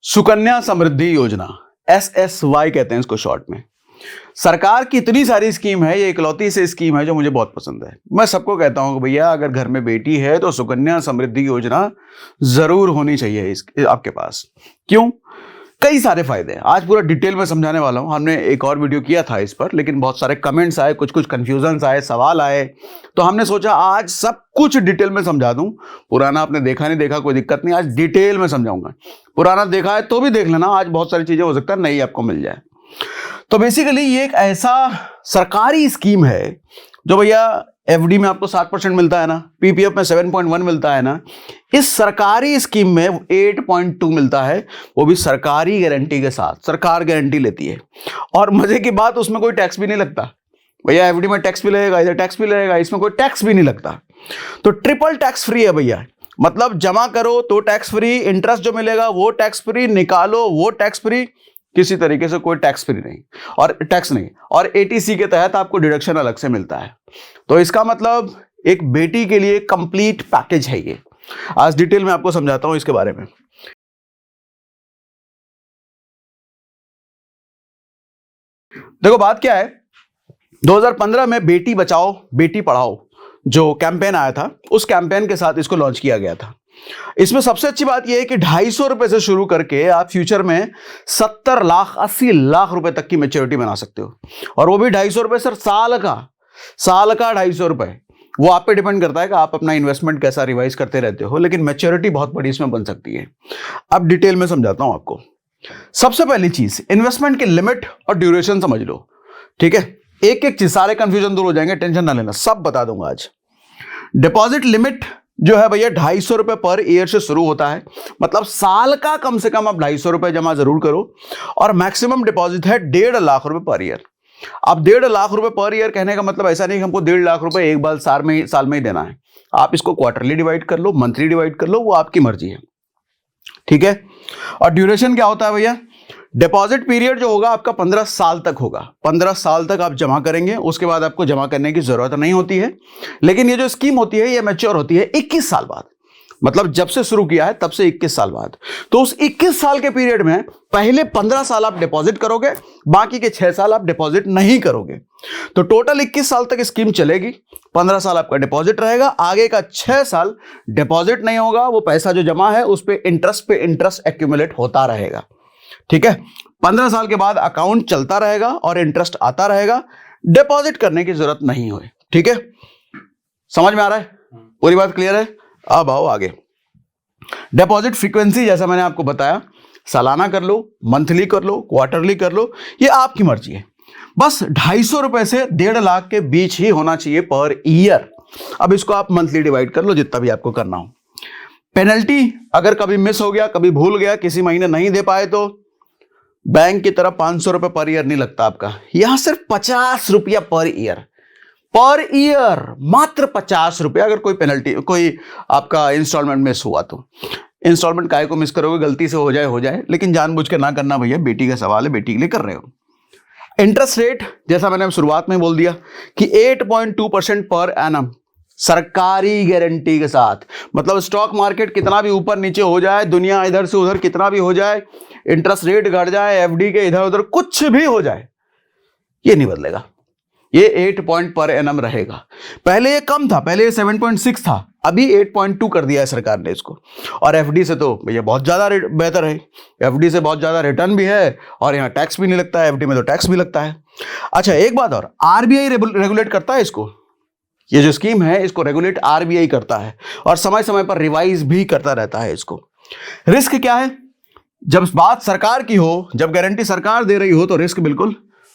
सुकन्या समृद्धि योजना, SSY कहते हैं इसको शॉर्ट में। सरकार की इतनी सारी स्कीम है, ये इकलौती से स्कीम है जो मुझे बहुत पसंद है। मैं सबको कहता हूं कि भैया अगर घर में बेटी है तो सुकन्या समृद्धि योजना जरूर होनी चाहिए आपके पास। क्यों? कई सारे फायदे हैं। आज पूरा डिटेल में समझाने वाला हूं। हमने एक और वीडियो किया था इस पर, लेकिन बहुत सारे कमेंट्स आए, कुछ कंफ्यूजन्स आए, सवाल आए, तो हमने सोचा आज सब कुछ डिटेल में समझा दूं। पुराना आपने देखा नहीं देखा कोई दिक्कत नहीं, आज डिटेल में समझाऊंगा। पुराना देखा है तो भी देख लेना, आज बहुत सारी चीजें हो सकता है नई आपको मिल जाए। तो बेसिकली ये एक ऐसा सरकारी स्कीम है जो भैया एफडी में आपको 7% मिलता है ना, पीपीएफ में 7.1 मिलता है ना, इस सरकारी स्कीम में 8.2 मिलता है, वो भी सरकारी गारंटी के साथ। सरकार गारंटी लेती है और मजे की बात उसमें कोई टैक्स भी नहीं लगता। भैया एफडी में टैक्स भी लगेगा, इधर टैक्स भी लगेगा, इसमें कोई टैक्स भी नहीं लगता। तो ट्रिपल टैक्स फ्री है भैया। मतलब जमा करो तो टैक्स फ्री, इंटरेस्ट जो मिलेगा वो टैक्स फ्री, निकालो वो टैक्स फ्री, किसी तरीके से कोई टैक्स फ्री नहीं और टैक्स नहीं। और एटीसी के तहत आपको डिडक्शन अलग से मिलता है। तो इसका मतलब एक बेटी के लिए कंप्लीट पैकेज है ये। आज डिटेल में आपको समझाता हूं इसके बारे में। देखो बात क्या है, 2015 में बेटी बचाओ बेटी पढ़ाओ जो कैंपेन आया था, उस कैंपेन के साथ इसको लॉन्च किया गया था। इसमें सबसे अच्छी बात यह है कि 250 रुपए से शुरू करके आप फ्यूचर में 70 लाख 80 लाख रुपए तक की मैच्योरिटी बना सकते हो। और वो भी 250 रुपए सर, साल का 250 रुपए। वो आप पे डिपेंड करता है कि आप अपना इन्वेस्टमेंट कैसा रिवाइज करते रहते हो, लेकिन मैच्योरिटी बहुत बड़ी इसमें बन सकती है। अब डिटेल में समझाता हूं आपको। सबसे पहली चीज, इन्वेस्टमेंट की लिमिट और ड्यूरेशन समझ लो, ठीक है। एक एक चीज, सारे कंफ्यूजन दूर हो जाएंगे, टेंशन ना लेना, सब बता दूंगा आज। डिपॉजिट लिमिट जो है भैया 250 रुपए पर ईयर से शुरू होता है। मतलब साल का कम से कम आप 250 रुपए जमा जरूर करो। और मैक्सिमम डिपॉजिट है 1.5 लाख रुपए पर ईयर। अब 1.5 लाख रुपए पर ईयर कहने का मतलब ऐसा नहीं कि हमको 1.5 लाख रुपए एक बार साल में ही देना है। आप इसको क्वार्टरली डिवाइड कर लो, मंथली डिवाइड कर लो, वो आपकी मर्जी है, ठीक है। और ड्यूरेशन क्या होता है भैया? डिपॉजिट पीरियड जो होगा आपका 15 साल तक होगा। 15 साल तक आप जमा करेंगे, उसके बाद आपको जमा करने की जरूरत नहीं होती है। लेकिन ये जो स्कीम होती है ये मैच्योर होती है 21 साल बाद। मतलब जब से शुरू किया है तब से 21 साल बाद। तो उस 21 साल के पीरियड में पहले 15 साल आप डिपॉजिट करोगे, बाकी के 6 साल आप डिपॉजिट नहीं करोगे। तो टोटल 21 साल तक स्कीम चलेगी। 15 साल आपका डिपॉजिट रहेगा, आगे का 6 साल डिपॉजिट नहीं होगा। वो पैसा जो जमा है उस पे इंटरेस्ट एक्यूमुलेट होता रहेगा, ठीक है। 15 साल के बाद अकाउंट चलता रहेगा और इंटरेस्ट आता रहेगा। डिपॉजिट करने की जरूरत नहीं होए, ठीक है। समझ में आ रहा है? पूरी बात क्लियर है? अब आओ आगे। डिपॉजिट फ्रीक्वेंसी जैसा मैंने आपको बताया, सालाना कर लो, मंथली कर लो, क्वार्टरली कर लो, ये आपकी मर्जी है। बस 250 रुपए से 1.5 लाख के बीच ही होना चाहिए पर ईयर। अब इसको आप मंथली डिवाइड कर लो, जितना भी आपको करना हो। पेनल्टी अगर कभी मिस हो गया, कभी भूल गया, किसी महीने नहीं दे पाए तो बैंक की तरफ 500 रुपए पर ईयर नहीं लगता आपका। यहां सिर्फ 50 रुपया पर ईयर, मात्र 50 रुपया। अगर कोई पेनल्टी, कोई आपका इंस्टॉलमेंट मिस हुआ तो इंस्टॉलमेंट काहे को मिस करोगे? गलती से हो जाए, लेकिन जानबूझ के ना करना भैया, बेटी का सवाल है, बेटी के लिए कर रहे हो। इंटरेस्ट रेट जैसा मैंने शुरुआत में बोल दिया कि 8.2% पर एनम, सरकारी गारंटी के साथ। मतलब स्टॉक मार्केट कितना भी ऊपर नीचे हो जाए, दुनिया इधर से उधर कितना भी हो जाए, इंटरेस्ट रेट घट जाए, एफडी के इधर उधर कुछ भी हो जाए, ये नहीं बदलेगा। ये 8 पॉइंट पर एनम रहेगा। पहले ये कम था, पहले ये 7.6 था, अभी 8.2 कर दिया है सरकार ने इसको। और एफडी से तो भैया बहुत ज्यादा बेहतर है। एफडी से बहुत ज्यादा रिटर्न भी है और यहाँ टैक्स भी नहीं लगता है। एफडी में तो टैक्स भी लगता है। अच्छा एक बात और, आरबीआई रेगुलेट करता है इसको। ये जो स्कीम है इसको रेगुलेट आरबीआई करता है और समय समय पर रिवाइज भी करता रहता है इसको। रिस्क क्या है? जब बात सरकार की हो, जब गारंटी सरकार दे रही हो तो रिस्क बिल्कुल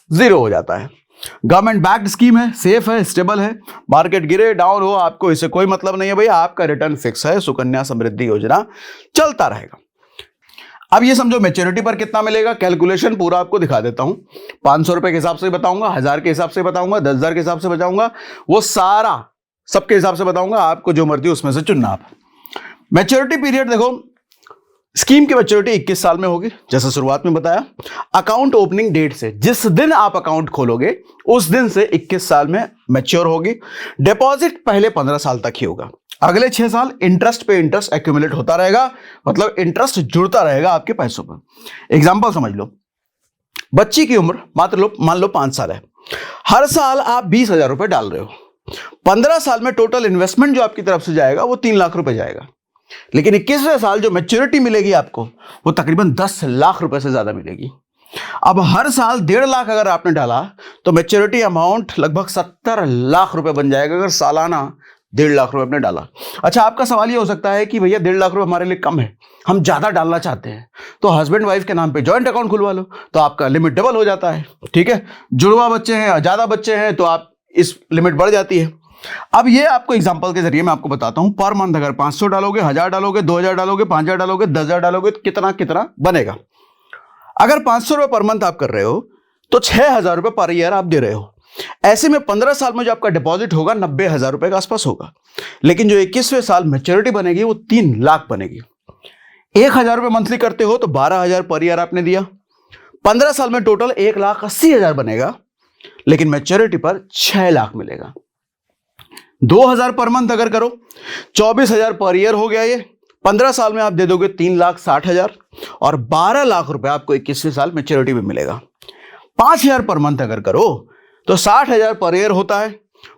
जीरो हो जाता है। गवर्नमेंट बैक्ड स्कीम है, सेफ है, स्टेबल है। मार्केट गिरे डाउन हो, आपको इससे कोई मतलब नहीं है भैया, आपका रिटर्न फिक्स है। सुकन्या समृद्धि योजना चलता रहेगा। अब ये समझो मैच्योरिटी पर कितना मिलेगा, कैलकुलेशन पूरा आपको दिखा देता हूं। 500 रुपए के हिसाब से बताऊंगा, 1000 के हिसाब से बताऊंगा, 10,000 के हिसाब से बताऊंगा, वो सारा सबके हिसाब से बताऊंगा। आपको जो मर्जी उसमें से चुनना। आप मैच्योरिटी पीरियड देखो, स्कीम की मैच्योरिटी 21 साल में होगी, जैसे शुरुआत में बताया। अकाउंट ओपनिंग डेट से, जिस दिन आप अकाउंट खोलोगे उस दिन से 21 साल में मैच्योर होगी। डिपॉजिट पहले 15 साल तक ही होगा, अगले 6 साल इंटरेस्ट पे इंटरेस्ट एक्यूमुलेट होता रहेगा, मतलब इंटरेस्ट जुड़ता रहेगा आपके पैसों पर। एग्जांपल समझ लो, बच्ची की उम्र मान लो 5 साल है, हर साल आप 20,000 रुपए डाल रहे हो, 15 साल में टोटल इन्वेस्टमेंट जो आपकी तरफ से जाएगा वो 3 लाख रुपए जाएगा। लेकिन 21वें साल जो मैच्योरिटी मिलेगी आपको वो तकरीबन 10 लाख रुपए से ज्यादा मिलेगी। अब हर साल 1.5 लाख अगर आपने डाला तो मैच्योरिटी अमाउंट लगभग 70 लाख रुपए बन जाएगा, अगर सालाना 1.5 लाख रुपए आपने डाला। अच्छा, आपका सवाल ये हो सकता है कि भैया 1.5 लाख रुपए हमारे लिए कम है, हम ज्यादा डालना चाहते हैं, तो हस्बैंड वाइफ के नाम पे जॉइंट अकाउंट खुलवा लो, तो आपका लिमिट डबल हो जाता है। ठीक है, जुड़वा बच्चे हैं, ज्यादा बच्चे हैं तो आप इस लिमिट बढ़ जाती है। अब ये आपको एग्जांपल के जरिए मैं आपको बताता हूं, पर मंथ अगर 500 डालोगे, 1000 डालोगे, 2000 डालोगे, 5000 डालोगे, 10,000 डालोगे, कितना कितना बनेगा। अगर 500 रुपए पर मंथ आप कर रहे हो तो 6,000 रुपए पर ईयर आप दे रहे हो। ऐसे में 15 साल में जो आपका डिपॉजिट होगा 90,000 रुपए के आसपास होगा। लेकिन जो 21वें साल मैच्योरिटी बनेगी वो 3 लाख बनेगी। 1,000 रुपए मंथली करते हो तो 12,000 पर ईयर आपने दिया, 15 साल में टोटल 1,80,000 बनेगा, लेकिन मैच्योरिटी पर 6 लाख मिलेगा। 2,000 पर मंथ अगर करो 24,000 पर ईयर हो गया ये, 15 साल में आप दे दोगे 3,60,000 और 12 लाख रुपए आपको 21वें साल मैच्योरिटी में मिलेगा। 5,000 पर मंथ अगर करो तो 60,000 पर ईयर होता है,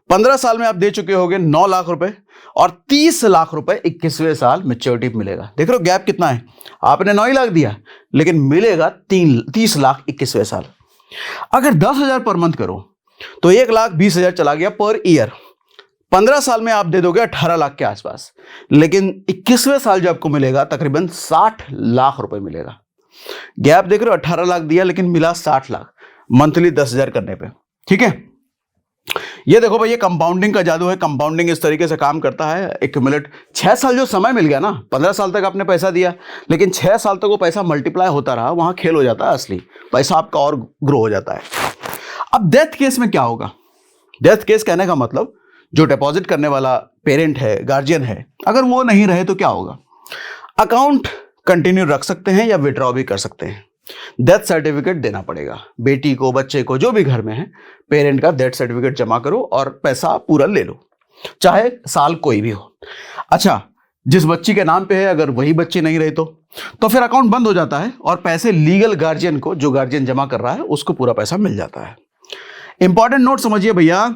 15 साल में आप दे चुके होगे 9 लाख रुपए और 30 लाख रुपए 21वें साल मैच्योरिटी मिलेगा। देख रहे हो गैप कितना है, आपने 9 लाख दिया लेकिन मिलेगा 30 लाख 21वें साल। अगर 10,000 पर मंथ करो तो 1,20,000 चला गया पर ईयर, 15 साल में आप दे दोगे 18 लाख के आसपास, लेकिन 21वें साल जो आपको मिलेगा तकरीबन 60 लाख रुपए मिलेगा। गैप देख रहे हो, 18 लाख दिया लेकिन मिला 60 लाख मंथली 10,000 करने पे। ठीक है, ये देखो भाई, ये कंपाउंडिंग का जादू है। कंपाउंडिंग इस तरीके से काम करता है, एक्यूमुलेट। 6 साल जो समय मिल गया ना, 15 साल तक आपने पैसा दिया लेकिन 6 साल तक वो पैसा मल्टीप्लाई होता रहा, वहां खेल हो जाता है, असली पैसा आपका और ग्रो हो जाता है। अब डेथ केस में क्या होगा? डेथ केस कहने का मतलब जो डिपॉजिट करने वाला पेरेंट है, गार्जियन है, अगर वो नहीं रहे तो क्या होगा? अकाउंट कंटिन्यू रख सकते हैं या विड्रॉ भी कर सकते हैं। डेथ सर्टिफिकेट देना पड़ेगा बेटी को, बच्चे को, जो भी घर में है, पेरेंट का डेथ सर्टिफिकेट जमा करो और पैसा पूरा ले लो, चाहे साल कोई भी हो। अच्छा, जिस बच्ची के नाम पे है अगर वही बच्चे नहीं रहे तो फिर अकाउंट बंद हो जाता है और पैसे लीगल गार्जियन को, जो गार्जियन जमा कर रहा है, उसको पूरा पैसा मिल जाता है। इंपॉर्टेंट नोट समझिए भैया,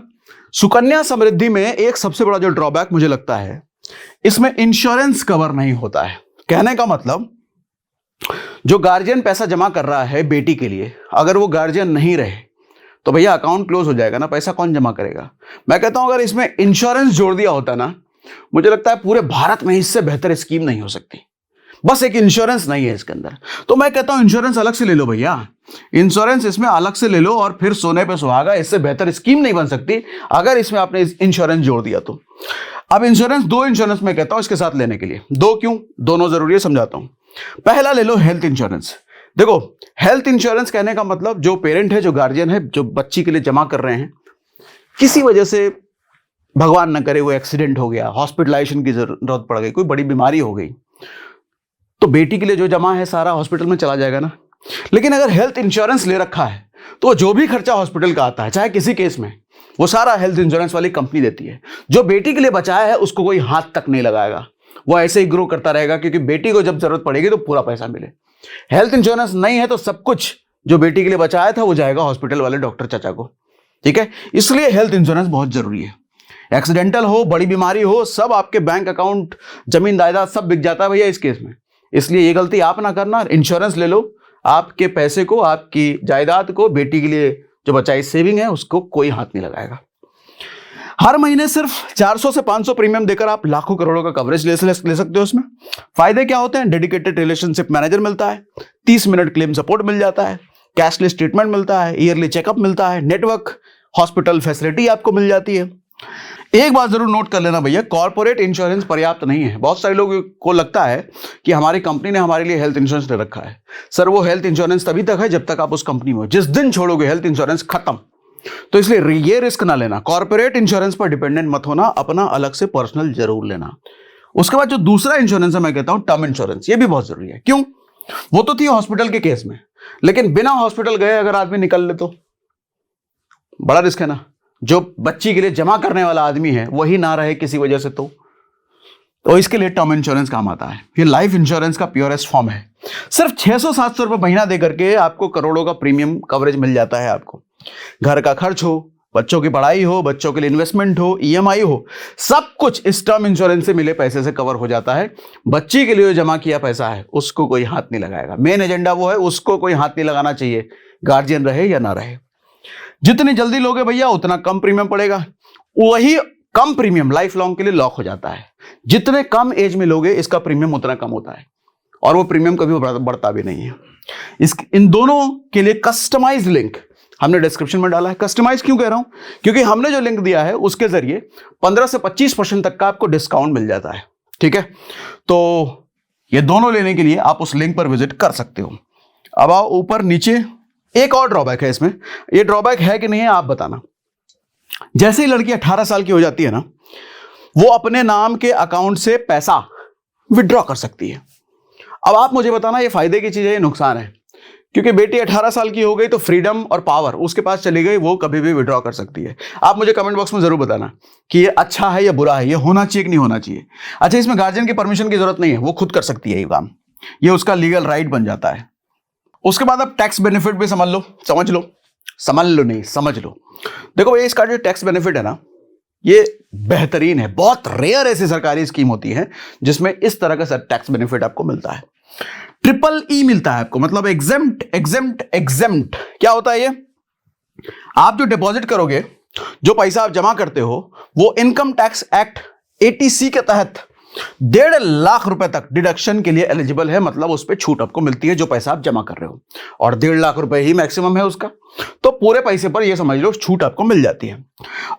सुकन्या समृद्धि में एक सबसे बड़ा जो ड्रॉबैक मुझे लगता है, इसमें इंश्योरेंस कवर नहीं होता है। कहने का मतलब जो गार्जियन पैसा जमा कर रहा है बेटी के लिए, अगर वो गार्जियन नहीं रहे तो भैया अकाउंट क्लोज हो जाएगा ना, पैसा कौन जमा करेगा? मैं कहता हूं अगर इसमें इंश्योरेंस जोड़ दिया होता ना, मुझे लगता है पूरे भारत में इससे बेहतर स्कीम नहीं हो सकती। बस एक इंश्योरेंस नहीं है इसके अंदर, तो मैं कहता हूं इंश्योरेंस अलग से ले लो भैया, इंश्योरेंस इसमें अलग से ले लो और फिर सोने पे सुहागा। इससे बेहतर स्कीम नहीं बन सकती अगर इसमें आपने इंश्योरेंस जोड़ दिया तो। अब इंश्योरेंस, 2 इंश्योरेंस मैं कहता हूं इसके साथ लेने के लिए। 2 क्यों? दोनों जरूरी है, समझाता हूं। पहला ले लो हेल्थ इंश्योरेंस। देखो, हेल्थ इंश्योरेंस कहने का मतलब जो पेरेंट है, जो गार्जियन है, जो बच्ची के लिए जमा कर रहे हैं, किसी वजह से भगवान न करे वो एक्सीडेंट हो गया, हॉस्पिटलाइजेशन की जरूरत पड़ गई, कोई बड़ी बीमारी हो गई, तो बेटी के लिए जो जमा है सारा हॉस्पिटल में चला जाएगा ना। लेकिन अगर हेल्थ इंश्योरेंस ले रखा है तो जो भी खर्चा हॉस्पिटल का आता है, चाहे किसी केस में, वो सारा हेल्थ इंश्योरेंस वाली कंपनी देती है। जो बेटी के लिए बचाया है उसको कोई हाथ तक नहीं लगाएगा, वो ऐसे ही ग्रो करता रहेगा, क्योंकि बेटी को जब जरूरत पड़ेगी तो पूरा पैसा मिले। हेल्थ इंश्योरेंस नहीं है तो सब कुछ जो बेटी के लिए बचाया था वो जाएगा हॉस्पिटल वाले डॉक्टर चाचा को। ठीक है, इसलिए हेल्थ इंश्योरेंस बहुत जरूरी है। एक्सीडेंटल हो, बड़ी बीमारी हो, सब आपके बैंक अकाउंट, जमीन जायदाद सब बिक जाता है भैया इस केस में। इसलिए ये गलती आप ना करना, इंश्योरेंस ले लो, आपके पैसे को, आपकी जायदाद को, बेटी के लिए जो बचाई सेविंग है उसको कोई हाथ नहीं लगाएगा। हर महीने सिर्फ 400 से 500 प्रीमियम देकर आप लाखों करोड़ों का कवरेज ले सकते हो। उसमें फायदे क्या होते हैं? डेडिकेटेड रिलेशनशिप मैनेजर मिलता है, 30 मिनट क्लेम सपोर्ट मिल जाता है, कैशलेस ट्रीटमेंट मिलता है, ईयरली चेकअप मिलता है, नेटवर्क हॉस्पिटल फैसिलिटी आपको मिल जाती है। एक बात जरूर नोट कर लेना भैया, कॉर्पोरेट इंश्योरेंस पर्याप्त नहीं है। बहुत सारे लोगों को लगता है कि हमारी कंपनी ने हमारे लिए हेल्थ इंश्योरेंस ले रखा है। सर, वो हेल्थ इंश्योरेंस तभी तक है जब तक आप उस कंपनी में हो, जिस दिन छोड़ोगे हेल्थ इंश्योरेंस खत्म। तो इसलिए ये रिस्क ना लेना, कॉर्पोरेट इंश्योरेंस पर डिपेंडेंट मत होना, अपना अलग से पर्सनल जरूर लेना। उसके बाद जो दूसरा इंश्योरेंस है मैं कहता हूं टर्म इंश्योरेंस, ये भी बहुत जरूरी है। क्यों? वो तो थी हॉस्पिटल के केस में, लेकिन बिना हॉस्पिटल गए अगर आदमी निकल ले तो बड़ा रिस्क है ना। जो बच्ची के लिए जमा करने वाला आदमी है वही ना रहे किसी वजह से तो इसके लिए टर्म इंश्योरेंस काम आता है। ये लाइफ इंश्योरेंस का प्योरेस्ट फॉर्म है। सिर्फ 600-700 रुपए महीना दे करके आपको करोड़ों का प्रीमियम कवरेज मिल जाता है। आपको घर का खर्च हो, बच्चों की पढ़ाई हो, बच्चों के लिए इन्वेस्टमेंट हो, ईएमआई हो, सब कुछ इस टर्म इंश्योरेंस से मिले पैसे से कवर हो जाता है। बच्ची के लिए जमा किया पैसा है उसको कोई हाथ नहीं लगाएगा। मेन एजेंडा वो है, उसको कोई हाथ नहीं लगाना चाहिए, गार्जियन रहे या ना रहे। जितनी जल्दी लोगे भैया उतना कम प्रीमियम पड़ेगा। वही कम प्रीमियम लाइफ लॉन्ग के लिए लॉक हो जाता है। जितने कम एज में लोगे इसका प्रीमियम उतना कम होता है और वो प्रीमियम कभी बढ़ता भी नहीं है। इन दोनों के लिए कस्टमाइज्ड लिंक हमने डिस्क्रिप्शन में डाला है। कस्टमाइज क्यों कह रहा हूं? क्योंकि हमने जो लिंक दिया है उसके जरिए 15 से 25% तक का आपको डिस्काउंट मिल जाता है। ठीक है, तो ये दोनों लेने के लिए आप उस लिंक पर विजिट कर सकते हो। अब आओ ऊपर नीचे, एक और ड्रॉबैक है इसमें। ये ड्रॉबैक है कि नहीं है आप बताना। जैसे ही लड़की 18 साल की हो जाती है ना, वो अपने नाम के अकाउंट से पैसा विड्रॉ कर सकती है। अब आप मुझे बताना ये फायदे की चीज है, ये नुकसान है? क्योंकि बेटी 18 साल की हो गई तो फ्रीडम और पावर उसके पास चली गई, वो कभी भी विड्रॉ कर सकती है। आप मुझे कमेंट बॉक्स में जरूर बताना कि ये अच्छा है या बुरा है, ये होना चाहिए कि नहीं होना चाहिए। अच्छा, इसमें गार्जियन की परमिशन की जरूरत नहीं है, वो खुद कर सकती है ये काम, ये उसका लीगल राइट बन जाता है। उसके बाद आप टैक्स बेनिफिट भी समझ लो नहीं समझ लो। देखो ये इसका जो टैक्स बेनिफिट है ना, ये बेहतरीन है। बहुत रेयर ऐसी सरकारी स्कीम होती है जिसमें इस तरह का टैक्स बेनिफिट आपको मिलता है। ट्रिपल ई मिलता है आपको, मतलब एग्जेम्प्ट। क्या होता है ये? आप जो डिपॉजिट करोगे, जो पैसा आप जमा करते हो, वो इनकम टैक्स एक्ट 80C के तहत 1.5 लाख रुपए तक डिडक्शन के लिए एलिजिबल है। मतलब उस पर छूट आपको मिलती है जो पैसा आप जमा कर रहे हो, और 1.5 लाख रुपए ही मैक्सिमम है उसका। तो पूरे पैसे पर ये समझ लो छूट आपको मिल जाती है।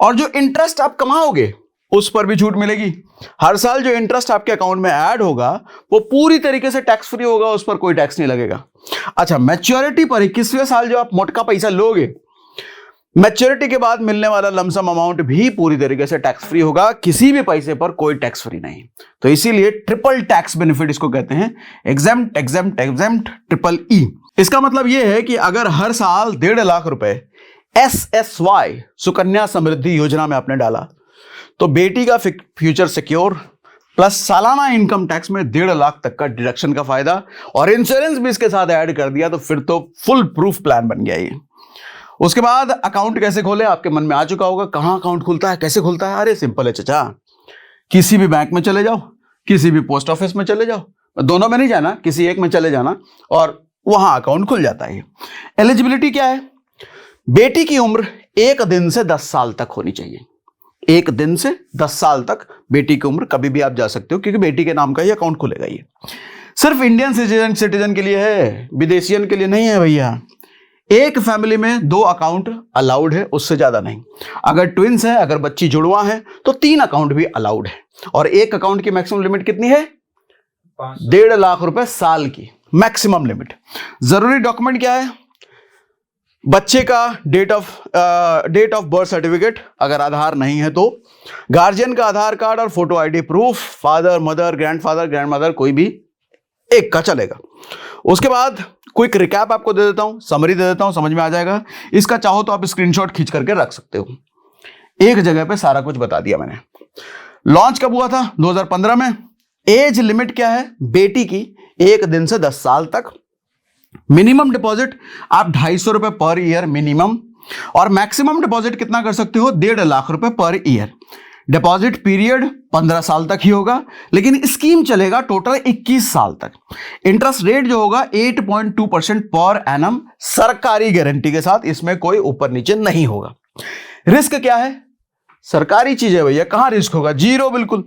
और जो इंटरेस्ट आप कमाओगे उस पर भी छूट मिलेगी। हर साल जो इंटरेस्ट आपके अकाउंट में ऐड होगा वो पूरी तरीके से टैक्स फ्री होगा, उस पर कोई टैक्स नहीं लगेगा। अच्छा, मैच्योरिटी पर 21वें साल जो आप मोटका पैसा लोगे, मैच्योरिटी के बाद मिलने वाला लमसम अमाउंट भी पूरी तरीके से टैक्स फ्री होगा। किसी भी पैसे पर कोई टैक्स फ्री नहीं। तो इसीलिए ट्रिपल टैक्स बेनिफिट इसको कहते हैं, एग्जेम्प्ट ट्रिपल ई। इसका मतलब यह है कि अगर हर साल 1.5 लाख रुपए SSY सुकन्या समृद्धि योजना में आपने डाला तो बेटी का फ्यूचर सिक्योर प्लस सालाना इनकम टैक्स में 1.5 लाख तक का डिडक्शन का फायदा, और इंश्योरेंस भी इसके साथ ऐड कर दिया तो फिर तो फुल प्रूफ प्लान बन गया ये। उसके बाद अकाउंट कैसे खोले, आपके मन में आ चुका होगा। कहां अकाउंट खुलता है, कैसे खुलता है? अरे सिंपल है चाचा, किसी भी बैंक में चले जाओ, किसी भी पोस्ट ऑफिस में चले जाओ, दोनों में नहीं जाना, किसी एक में चले जाना और वहां अकाउंट खुल जाता है। एलिजिबिलिटी क्या है? बेटी की उम्र 1 दिन से 10 साल तक होनी चाहिए। 1 दिन से 10 साल तक बेटी की उम्र, कभी भी आप जा सकते हो क्योंकि बेटी के नाम का ही अकाउंट खुलेगा। ये सिर्फ इंडियन सिटीजन के लिए है, विदेशियन के लिए नहीं है भैया। एक फैमिली में 2 अकाउंट अलाउड है, उससे ज्यादा नहीं। अगर ट्विंस है, अगर बच्ची जुड़वा है तो 3 अकाउंट भी अलाउड है। और एक अकाउंट की मैक्सिमम लिमिट कितनी है? 1.5 लाख रुपए साल की मैक्सिमम लिमिट। जरूरी डॉक्यूमेंट क्या है? बच्चे का डेट ऑफ बर्थ सर्टिफिकेट, अगर आधार नहीं है तो गार्जियन का आधार कार्ड और photo ID proof, father mother grandfather grandmother कोई भी एक का चलेगा। उसके बाद क्विक रिकैप आपको दे देता हूं, समरी दे देता हूं, समझ में आ जाएगा। इसका चाहो तो आप स्क्रीनशॉट खींच करके रख सकते हो। एक जगह पे सारा कुछ बता दिया मैंने। लॉन्च कब हुआ था? 2015 में। एज लिमिट क्या है? बेटी की 1 दिन से 10 साल तक। मिनिमम डिपॉजिट आप 250 रुपए पर ईयर मिनिमम, और मैक्सिमम डिपॉजिट कितना कर सकते हो? 1.5 लाख रुपए पर ईयर। डिपॉजिट पीरियड 15 साल तक ही होगा, लेकिन स्कीम चलेगा टोटल 21 साल तक। इंटरेस्ट रेट जो होगा 8.2% पर एनम, सरकारी गारंटी के साथ, इसमें कोई ऊपर नीचे नहीं होगा। रिस्क क्या है? सरकारी चीज है भैया, कहां रिस्क होगा? 0 बिल्कुल।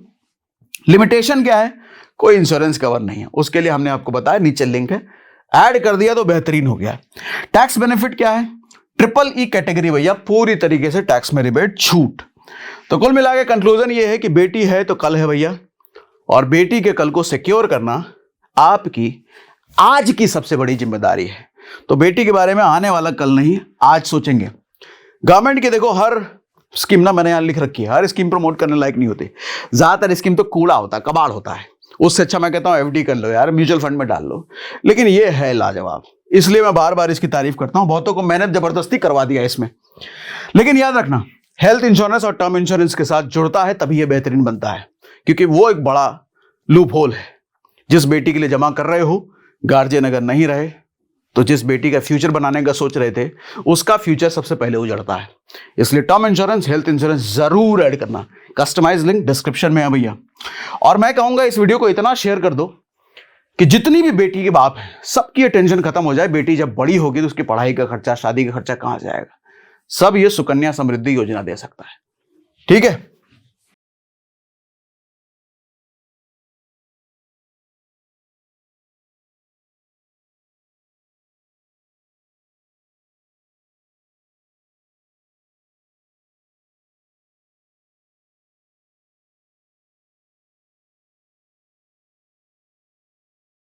लिमिटेशन क्या है? कोई इंश्योरेंस कवर नहीं है। उसके लिए हमने आपको बताया, नीचे लिंक है, ऐड कर दिया तो बेहतरीन हो गया। टैक्स बेनिफिट क्या है? ट्रिपल ई कैटेगरी भैया, पूरी तरीके से टैक्स में रिबेट, छूट। तो कुल मिला के कंक्लूजन ये है कि बेटी है तो कल है भैया, और बेटी के कल को सिक्योर करना आपकी आज की सबसे बड़ी जिम्मेदारी है। तो बेटी के बारे में आने वाला कल नहीं, आज सोचेंगे। गवर्नमेंट की देखो हर स्कीम ना मैंने यहां लिख रखी है, हर स्कीम प्रमोट करने लायक नहीं होती, ज्यादातर स्कीम तो कूड़ा होता है, कबाड़ होता है। उससे अच्छा मैं कहता हूं एफडी कर लो यार, म्यूचुअल फंड में डाल लो। लेकिन ये है लाजवाब, इसलिए मैं बार बार इसकी तारीफ करता हूं। बहुतों को मैंने जबरदस्ती करवा दिया इसमें। लेकिन याद रखना, हेल्थ इंश्योरेंस और टर्म इंश्योरेंस के साथ जुड़ता है तभी ये बेहतरीन बनता है, क्योंकि वो एक बड़ा लूप होल है। जिस बेटी के लिए जमा कर रहे हो, गार्जियन अगर नहीं रहे तो जिस बेटी का फ्यूचर बनाने का सोच रहे थे, उसका फ्यूचर सबसे पहले उजड़ता है। इसलिए टर्म इंश्योरेंस, हेल्थ इंश्योरेंस जरूर ऐड करना। कस्टमाइज लिंक डिस्क्रिप्शन में है भैया। और मैं कहूंगा इस वीडियो को इतना शेयर कर दो कि जितनी भी बेटी के बाप है, सबकी ये टेंशन खत्म हो जाए। बेटी जब बड़ी होगी तो उसकी पढ़ाई का खर्चा, शादी का खर्चा कहां से आएगा? सब ये सुकन्या समृद्धि योजना दे सकता है। ठीक है।